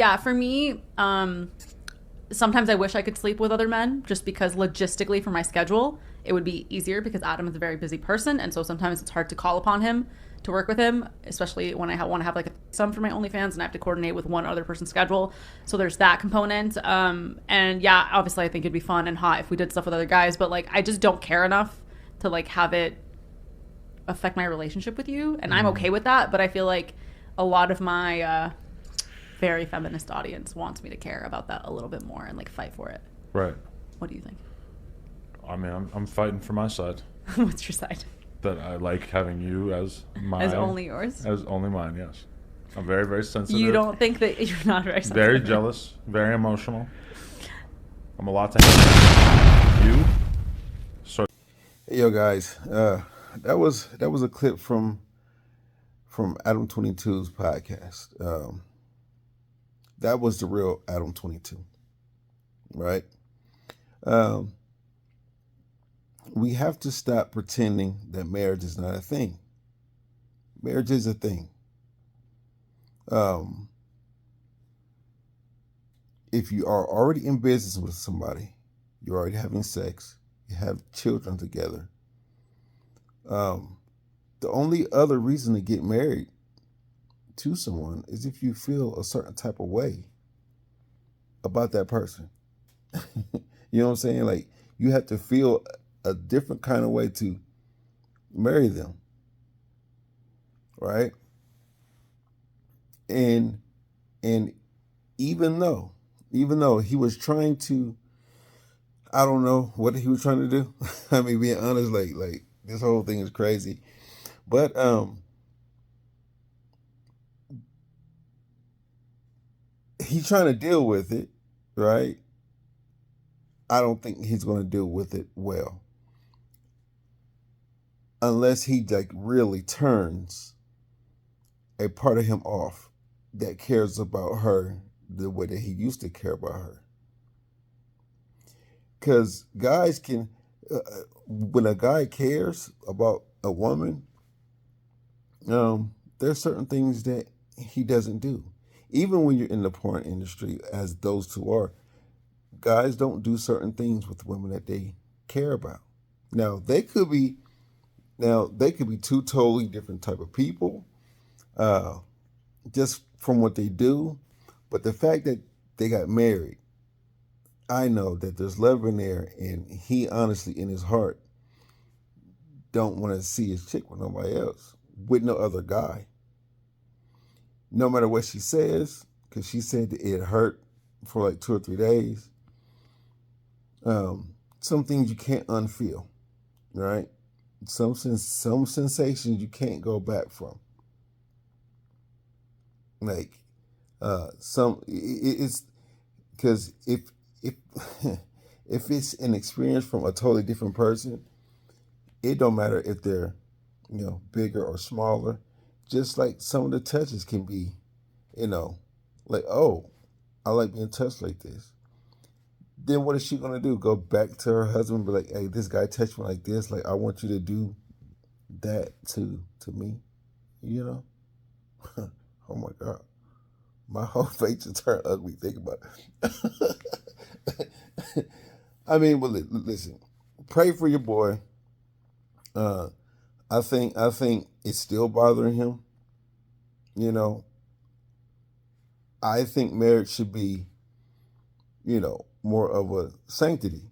Yeah, for me, sometimes I wish I could sleep with other men just because logistically for my schedule, it would be easier because Adam is a very busy person. And so sometimes it's hard to call upon him to work with him, especially when I want to have like a sum for my OnlyFans and I have to coordinate with one other person's schedule. So there's that component. And yeah, obviously I think it'd be fun and hot if we did stuff with other guys, but like I just don't care enough to like have it affect my relationship with you. And I'm Mm, okay with that. But I feel like a lot of my very feminist audience wants me to care about that a little bit more and like fight for it. right. What do you think? I mean, I'm fighting for my side. What's your side? That I like having you As only yours? as only mine. Yes, I'm very, very You sensitive, don't think that you're not very very sensitive? jealous, very emotional. I'm a lot to handle. You sort Hey, yo, guys, that was a clip from Adam 22's podcast. That was the real Adam 22, right? Um, we have to stop pretending that marriage is not a thing. Marriage is a thing. Um, if you are already in business with somebody, you're already having sex, you have children together. Um, the only other reason to get married to someone is if you feel a certain type of way about that person. You know what I'm saying? Like you have to feel a different kind of way to marry them, right? And and even though he was trying to, I don't know what he was trying to do. I mean, being honest, like this whole thing is crazy. But he's trying to deal with it, right? I don't think he's going to deal with it well unless he like really turns a part of him off that cares about her the way that he used to care about her. Because guys can, when a guy cares about a woman, there's certain things that he doesn't do. Even when you're in the porn industry, as those two are, guys don't do certain things with women that they care about. Now they could be two totally different type of people, uh, just from what they do. But the fact that they got married, I know that there's love in there, and he honestly, in his heart, don't want to see his chick with nobody else, with no other guy. No matter what she says, because she said that it hurt for like 2 or 3 days. Some things you can't unfeel, right? Some sensations you can't go back from. Like it's because if if it's an experience from a totally different person, it don't matter if they're bigger or smaller. Just like some of the touches can be, you know, like, oh, I like being touched like this. Then what is she gonna do? Go back to her husband and be like, hey, this guy touched me like this. Like I want you to do that to me. You know? Oh my God. My whole face just turned ugly. Think about it. I mean, well, listen. Pray for your boy. Uh, I think it's still bothering him. You know, I think marriage should be, more of a sanctity.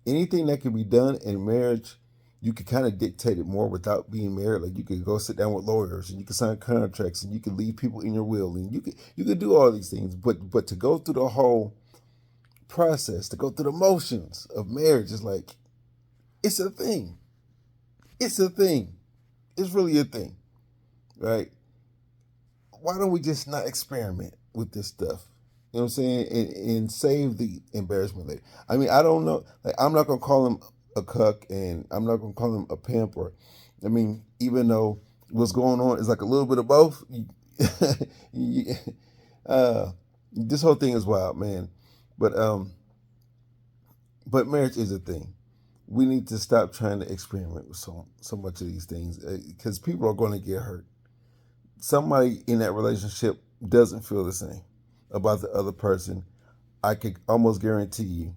Anything that can be done in marriage, you can kind of dictate it more without being married. Like you could go sit down with lawyers and you can sign contracts and you can leave people in your will and you could do all these things. But to go through the whole process, to go through the motions of marriage is like it's a thing. It's a thing. It's really a thing, right? Why don't we just not experiment with this stuff? You know what I'm saying? And save the embarrassment later. I mean, I don't know. Like, I'm not gonna call him a cuck, and I'm not gonna call him a pimp, or, I mean, even though what's going on is like a little bit of both. You- uh, this whole thing is wild, man. But but marriage is a thing. We need to stop trying to experiment with so much of these things because people are going to get hurt. Somebody in that relationship doesn't feel the same. about the other person, I could almost guarantee you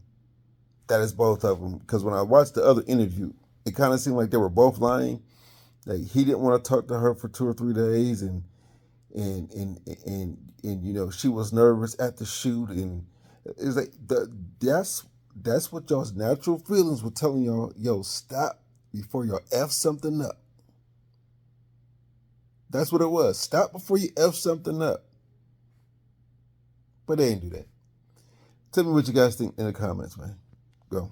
that it's both of them. Because when I watched the other interview, it kind of seemed like they were both lying. Like he didn't want to talk to her for 2 or 3 days, and you know she was nervous at the shoot, and it's like that's what y'all's natural feelings were telling y'all. Yo, stop before y'all f something up. That's what it was. Stop before you f something up. But they didn't do that. Tell me what you guys think in the comments, man. Go.